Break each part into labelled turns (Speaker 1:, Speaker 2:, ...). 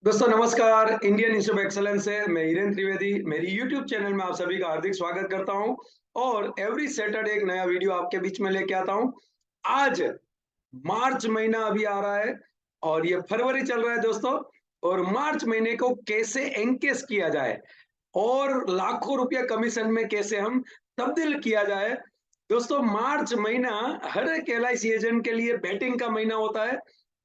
Speaker 1: दोस्तों नमस्कार। Indian institute of excellence से मैं हिरेन त्रिवेदी मेरी यूट्यूब चैनल में आप सभी का हार्दिक स्वागत करता हूं और एवरी सैटरडे एक नया वीडियो आपके बीच में लेके आता हूं। आज मार्च महीना अभी आ रहा है और ये फरवरी चल रहा है दोस्तों। और मार्च महीने को कैसे एनकेस किया जाए और लाखों रुपया कमीशन में कैसे हम तब्दील किया जाए। दोस्तों मार्च महीना हर एक एलआईसी एजेंट के लिए बैटिंग का महीना होता है।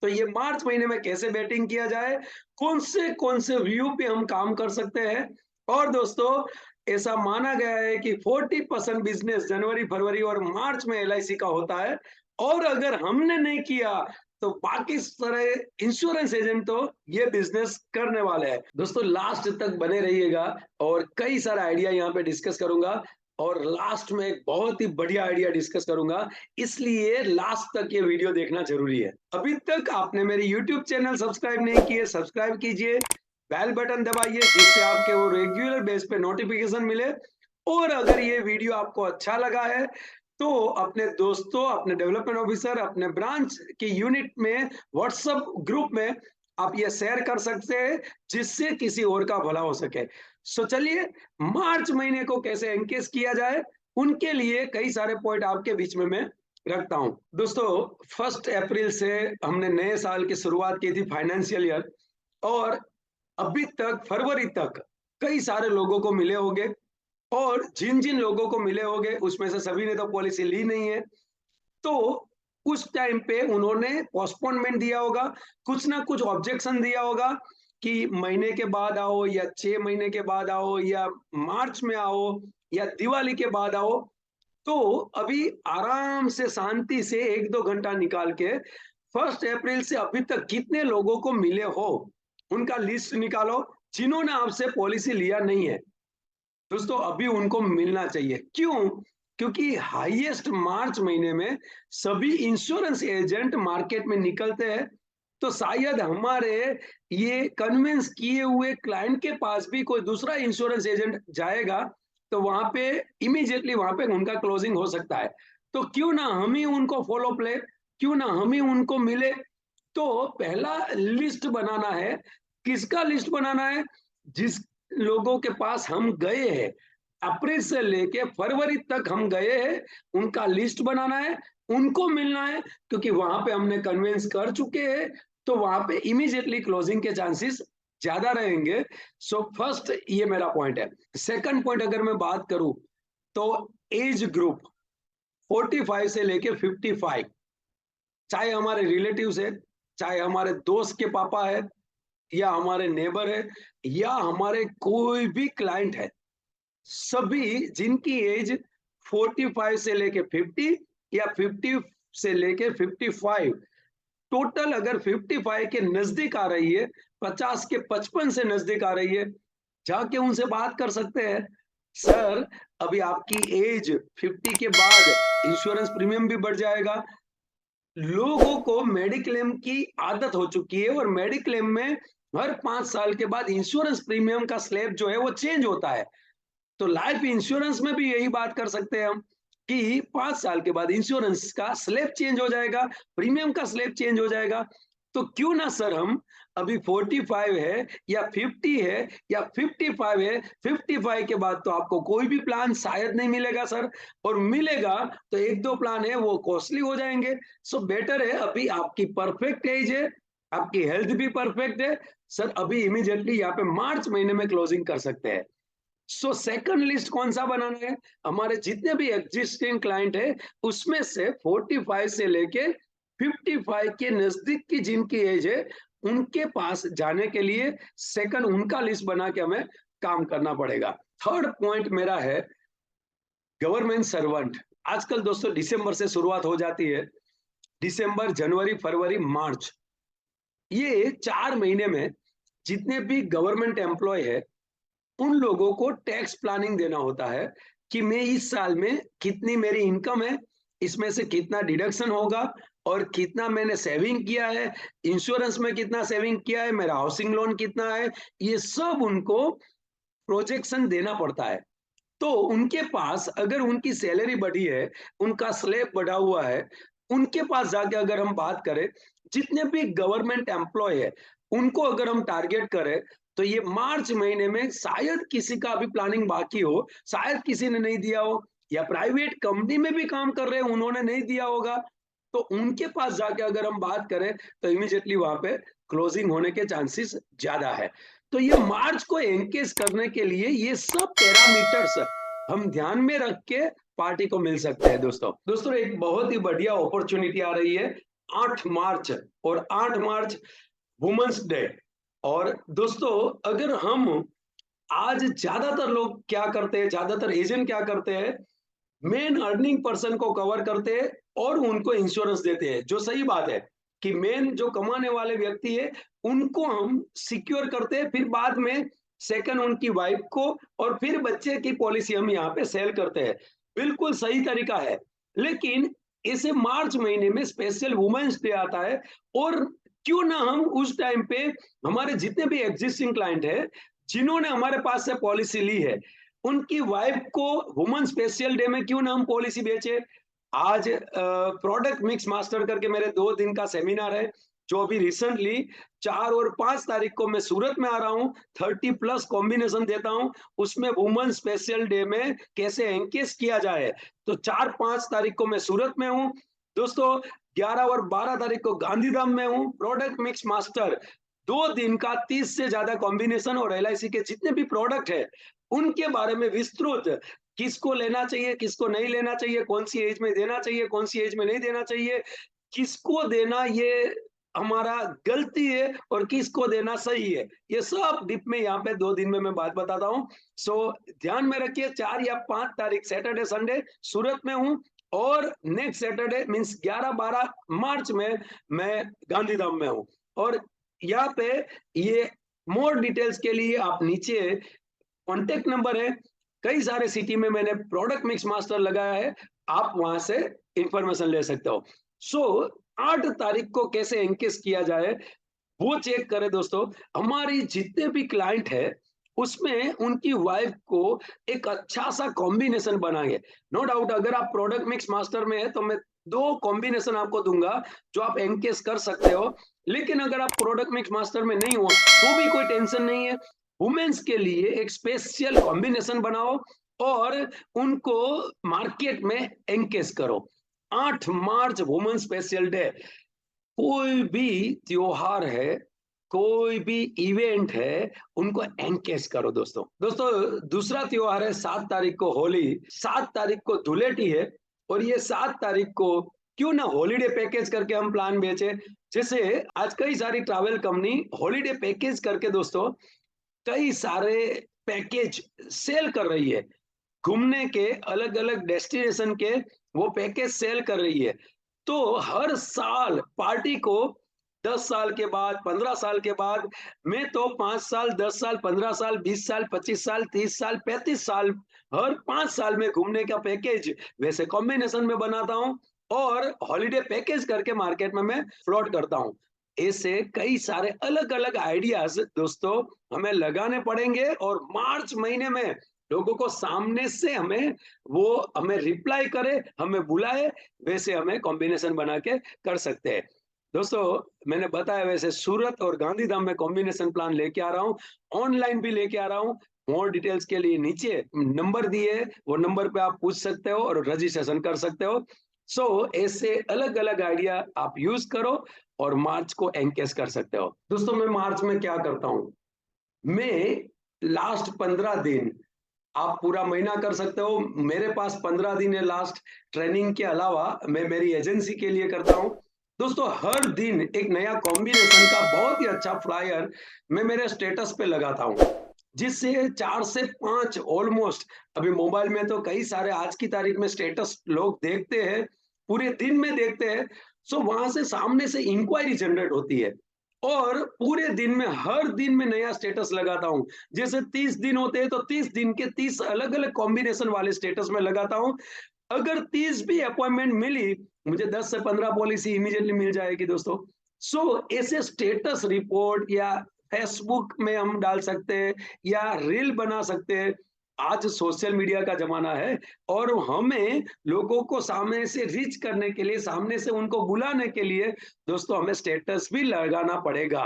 Speaker 1: तो ये मार्च महीने में कैसे बैटिंग किया जाए, कौन से व्यू पे हम काम कर सकते हैं। और दोस्तों ऐसा माना गया है कि 40% बिजनेस जनवरी फरवरी और मार्च में एलआईसी का होता है। और अगर हमने नहीं किया तो बाकी सारे इंश्योरेंस एजेंट तो ये बिजनेस करने वाले हैं। दोस्तों लास्ट तक बने रहिएगा और कई सारा आइडिया यहाँ पे डिस्कस करूंगा और लास्ट में एक बहुत ही बढ़िया आइडिया डिस्कस करूंगा, इसलिए लास्ट तक ये वीडियो देखना जरूरी है। अभी तक आपने मेरी यूट्यूब चैनल सब्सक्राइब नहीं किए, सब्सक्राइब कीजिए, बेल बटन दबाइए जिससे आपके वो रेगुलर बेस पे नोटिफिकेशन मिले। और अगर ये वीडियो आपको अच्छा लगा है तो अपने दोस्तों, अपने डेवलपमेंट ऑफिसर, अपने ब्रांच के यूनिट में, व्हाट्सएप ग्रुप में आप ये शेयर कर सकते हैं जिससे किसी और का भला हो सके। सो चलिए मार्च महीने को कैसे एनकेस किया जाए उनके लिए कई सारे पॉइंट आपके बीच में मैं रखता हूं। दोस्तों 1 अप्रैल से हमने नए साल की शुरुआत की थी फाइनेंशियल ईयर, और अभी तक फरवरी तक कई सारे लोगों को मिले होंगे। और जिन जिन लोगों को मिले होंगे उसमें से सभी ने तो पॉलिसी ली नहीं है, तो उस टाइम पे उन्होंने पोस्टपोनमेंट दिया होगा, कुछ ना कुछ ऑब्जेक्शन दिया होगा कि महीने के बाद आओ या 6 महीने के बाद आओ या मार्च में आओ या दिवाली के बाद आओ। तो अभी आराम से शांति से 1-2 घंटा निकाल के 1 अप्रैल से अभी तक कितने लोगों को मिले हो उनका लिस्ट निकालो जिन्होंने आपसे पॉलिसी लिया नहीं है। दोस्तों अभी उनको मिलना चाहिए। क्यों? क्योंकि हाईएस्ट मार्च महीने में सभी इंश्योरेंस एजेंट मार्केट में निकलते हैं। तो शायद हमारे ये कन्विंस किए हुए क्लाइंट के पास भी कोई दूसरा इंश्योरेंस एजेंट जाएगा तो वहां पे इमीडिएटली वहां पे उनका क्लोजिंग हो सकता है। तो क्यों ना हम ही उनको फॉलो अप ले, क्यों ना हम ही उनको मिले। तो पहला लिस्ट बनाना है। किसका लिस्ट बनाना है? जिस लोगों के पास हम गए हैं, अप्रैल से लेके फरवरी तक हम गए हैं, उनका लिस्ट बनाना है, उनको मिलना है। क्योंकि वहां पे हमने कन्विंस कर चुके हैं तो वहां पे इमीडिएटली क्लोजिंग के चांसेस ज्यादा रहेंगे। सो फर्स्ट ये मेरा पॉइंट है। सेकंड पॉइंट अगर मैं बात करूं तो एज ग्रुप 45 से लेके 55, चाहे हमारे रिलेटिव्स है, चाहे हमारे दोस्त के पापा है, या हमारे नेबर है, या हमारे कोई भी क्लाइंट है, सभी जिनकी एज 45 से लेके 50 या 50 से लेके 55, टोटल अगर 55 के नजदीक आ रही है, 50 के 55 से नजदीक आ रही है, जाके उनसे बात कर सकते हैं। सर अभी आपकी एज 50 के बाद इंश्योरेंस प्रीमियम भी बढ़ जाएगा। लोगों को मेडिक्लेम की आदत हो चुकी है और मेडिक्लेम में हर 5 साल के बाद इंश्योरेंस प्रीमियम का स्लैब जो है वो चेंज होता है। तो लाइफ इंश्योरेंस में भी यही बात कर सकते हैं हम कि 5 साल के बाद इंश्योरेंस का स्लैब चेंज हो जाएगा, प्रीमियम का स्लैब चेंज हो जाएगा। तो क्यों ना सर हम अभी 45 है या 50 है या 55 है, 55 के बाद तो आपको कोई भी प्लान शायद नहीं मिलेगा सर, और मिलेगा तो 1-2 प्लान है वो कॉस्टली हो जाएंगे। सो बेटर है अभी आपकी परफेक्ट एज है, आपकी हेल्थ भी परफेक्ट है, सर अभी इमीडिएटली यहाँ पे मार्च महीने में क्लोजिंग कर सकते हैं। सो सेकंड लिस्ट कौन सा बनाना है? हमारे जितने भी एग्जिस्टिंग क्लाइंट है उसमें से 45 से लेके 55 के नजदीक की जिनकी एज है उनके पास जाने के लिए सेकंड उनका लिस्ट बना के हमें काम करना पड़ेगा। थर्ड पॉइंट मेरा है गवर्नमेंट सर्वेंट। आजकल दोस्तों दिसंबर से शुरुआत हो जाती है, दिसंबर जनवरी फरवरी मार्च, ये 4 महीने में जितने भी गवर्नमेंट एम्प्लॉय है उन लोगों को टैक्स प्लानिंग देना होता है कि मैं इस साल में कितनी मेरी इनकम है, इसमें से कितना डिडक्शन होगा और कितना मैंने सेविंग किया है, इंश्योरेंस में कितना सेविंग किया है, मेरा हाउसिंग लोन कितना है, ये सब उनको प्रोजेक्शन देना पड़ता है। तो उनके पास अगर उनकी सैलरी बढ़ी है, उनका स्लैब बढ़ा हुआ है, उनके पास जाके अगर हम बात करें जितने भी गवर्नमेंट एम्प्लॉय है उनको अगर हम टारगेट करें तो ये मार्च महीने में शायद किसी का अभी प्लानिंग बाकी हो, शायद किसी ने नहीं दिया हो, या प्राइवेट कंपनी में भी काम कर रहे हैं उन्होंने नहीं दिया होगा, तो उनके पास जाके अगर हम बात करें तो इमीडिएटली वहां पे क्लोजिंग होने के चांसेस ज्यादा है। तो ये मार्च को एनकेज करने के लिए ये सब पैरामीटर्स हम ध्यान में रख के पार्टी को मिल सकते हैं। दोस्तों एक बहुत ही बढ़िया अपॉर्चुनिटी आ रही है 8 मार्च, और 8 मार्च वुमेन्स डे। और दोस्तों अगर हम आज ज्यादातर लोग क्या करते हैं, ज्यादातर एजेंट क्या करते हैं, मेन अर्निंग पर्सन को कवर करते हैं और उनको इंश्योरेंस देते हैं, जो सही बात है कि मेन जो कमाने वाले व्यक्ति है उनको हम सिक्योर करते हैं, फिर बाद में सेकंड उनकी वाइफ को, और फिर बच्चे की पॉलिसी हम यहाँ पे सेल करते हैं। बिल्कुल सही तरीका है, लेकिन इसे मार्च महीने में स्पेशल वुमेन्स डे आता है, और क्यों ना हम उस टाइम पे हमारे जितने भी एग्जिस्टिंग क्लाइंट है जिन्होंने हमारे पास से पॉलिसी ली है उनकी वाइफ को वुमेन स्पेशल डे में क्यों ना हम पॉलिसी बेचे। आज प्रोडक्ट मिक्स मास्टर करके मेरे 2 दिन का सेमिनार है, जो अभी रिसेंटली 4 और 5 तारीख को मैं सूरत में आ रहा हूँ। 30+ कॉम्बिनेशन देता हूँ, उसमें वुमेन स्पेशल डे में कैसे एंकेज किया जाए। तो 4-5 तारीख को मैं सूरत में हूँ दोस्तों। 11 और 12 तारीख को गांधीधाम में हूँ। प्रोडक्ट मिक्स मास्टर 2 दिन का 30 से ज्यादा कॉम्बिनेशन और एलआईसी के जितने भी प्रोडक्ट है उनके बारे में विस्तृत, किसको लेना चाहिए, किसको नहीं लेना चाहिए, कौन सी एज में देना चाहिए, कौन सी एज में नहीं देना चाहिए, किसको देना ये हमारा गलती है और किसको देना सही है, ये सब डीप में यहाँ पे 2 दिन में मैं बात बताता हूँ। सो ध्यान में रखिए 4 या 5 तारीख सैटरडे संडे सूरत में हूँ, और नेक्स्ट सैटरडे मीन्स 11-12 मार्च में मैं गांधीधाम में हूँ। और यहाँ पे ये मोर डिटेल्स के लिए आप नीचे कॉन्टेक्ट नंबर है, कई सारे सिटी में मैंने प्रोडक्ट मिक्स मास्टर लगाया है, आप वहां से इंफॉर्मेशन ले सकते हो। सो 8 तारीख को कैसे एंकेज किया जाए वो चेक करें दोस्तों। हमारी जितने भी क्लाइंट है उसमें उनकी वाइफ को एक अच्छा सा कॉम्बिनेशन बनाएंगे। नो डाउट अगर आप प्रोडक्ट मिक्स मास्टर में है तो मैं 2 कॉम्बिनेशन आपको दूंगा जो आप एनकेस कर सकते हो, लेकिन अगर आप प्रोडक्ट मिक्स मास्टर में नहीं हो तो भी कोई टेंशन नहीं है। वुमेन्स के लिए एक स्पेशल कॉम्बिनेशन बनाओ और उनको मार्केट में एनकेस करो। 8 मार्च वुमेन स्पेशल डे, कोई भी त्योहार है, कोई भी इवेंट है, उनको एनकेज करो दोस्तों दूसरा त्योहार है 7 तारीख को होली, 7 तारीख को धुलेटी है, और ये 7 तारीख को क्यों ना हॉलीडे पैकेज करके हम प्लान बेचे। जैसे आज कई सारी ट्रैवल कंपनी हॉलीडे पैकेज करके दोस्तों कई सारे पैकेज सेल कर रही है, घूमने के अलग अलग डेस्टिनेशन के वो पैकेज सेल कर रही है। तो हर साल पार्टी को 10 साल के बाद, 15 साल के बाद, मैं तो 5 साल, 10 साल, 15 साल, 20 साल, 25 साल, 30 साल, 35 साल, हर 5 साल में घूमने का पैकेज वैसे कॉम्बिनेशन में बनाता हूँ और हॉलिडे पैकेज करके मार्केट में मैं फ्लोट करता हूँ। ऐसे कई सारे अलग अलग आइडियाज दोस्तों हमें लगाने पड़ेंगे, और मार्च महीने में लोगों को सामने से हमें रिप्लाई करे, हमें बुलाए, वैसे हमें कॉम्बिनेशन बना के कर सकते हैं। दोस्तों मैंने बताया वैसे सूरत और गांधीधाम में कॉम्बिनेशन प्लान लेके आ रहा हूँ, ऑनलाइन भी लेके आ रहा हूँ। मोर डिटेल्स के लिए नीचे नंबर दिए, वो नंबर पे आप पूछ सकते हो और रजिस्ट्रेशन कर सकते हो। ऐसे अलग अलग आइडिया आप यूज करो और मार्च को एंकेज कर सकते हो। दोस्तों मैं मार्च में क्या करता हूँ, मैं लास्ट 15 दिन, आप पूरा महीना कर सकते हो, मेरे पास 15 दिन है लास्ट, ट्रेनिंग के अलावा मैं मेरी एजेंसी के लिए करता हूँ। दोस्तों हर दिन एक नया कॉम्बिनेशन का बहुत ही अच्छा फ्लायर मैं मेरे स्टेटस पे लगाता हूँ, जिससे 4 से 5 ऑलमोस्ट, अभी मोबाइल में तो कई सारे आज की तारीख में स्टेटस लोग देखते हैं, पूरे दिन में देखते हैं। वहां से सामने से इंक्वायरी जनरेट होती है, और पूरे दिन में हर दिन में नया स्टेटस लगाता हूँ। जैसे 30 दिन होते हैं तो 30 दिन के 30 अलग अलग कॉम्बिनेशन वाले स्टेटस में लगाता हूँ। अगर 30 भी अपॉइंटमेंट मिली, मुझे 10 से 15 पॉलिसी इमीडिएटली मिल जाएगी दोस्तों। ऐसे स्टेटस रिपोर्ट या फेसबुक में हम डाल सकते हैं या रील बना सकते हैं, आज सोशल मीडिया का ज़माना है और हमें लोगों को सामने से रीच करने के लिए, सामने से उनको बुलाने के लिए दोस्तों हमें स्टेटस भी लगाना पड़ेगा।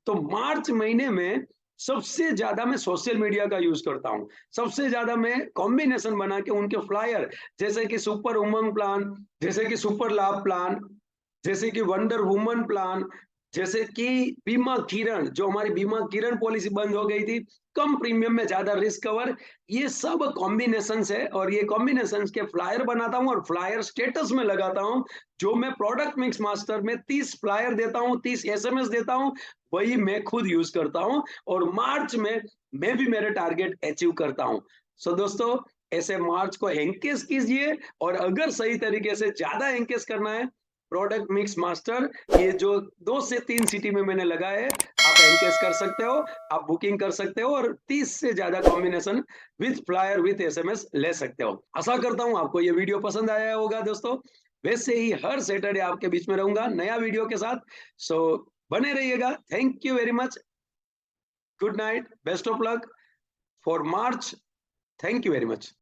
Speaker 1: तो मार्च महीने में सबसे ज़्यादा मैं सोशल मीडिया का यूज़ करता हूँ। सबसे ज़्यादा मैं कॉम्बिनेशन बना के उनके फ्लायर जैसे कि सुपर उमंग प्लान, जैसे कि सुपर लाभ प्लान, जैसे कि वंडर वुमन प्लान, जैसे कि बीमा किरण, जो हमारी बीमा किरण पॉलिसी बंद हो गई थी, कम प्रीमियम में ज़्यादा रिस्क कवर, ये सब कॉम्बिनेशंस है और ये कॉम्बिनेशंस के फ्लायर बनाता हूँ और फ्लायर स्टेटस में लगाता हूँ। जो मैं प्रोडक्ट मिक्स मास्टर में 30 फ्लायर देता हूँ, 30 एसएमएस देता हूँ, वही मैं खुद यूज़ करता हूँ और मार्च में मैं भी मेरे टारगेट अचीव करता हूँ। सो दोस्तों, ऐसे मार्च को एनकेज कीजिए और अगर सही तरीके से ज़्यादा एनकेज करना है, प्रोडक्ट मिक्स मास्टर ये जो 2 से 3 सिटी में मैंने लगाया है, आप एनकेज कर सकते हो, आप बुकिंग कर सकते हो और 30 से ज़्यादा combination with flyer, with SMS ले सकते हो। आशा करता हूँ आपको ये वीडियो पसंद आया होगा दोस्तों। वैसे ही हर सैटरडे आपके बीच में रहूँगा नया वीडियो के साथ। सो बने रहिएगा। Thank you very much. Good night, best of luck for March. Thank you very much.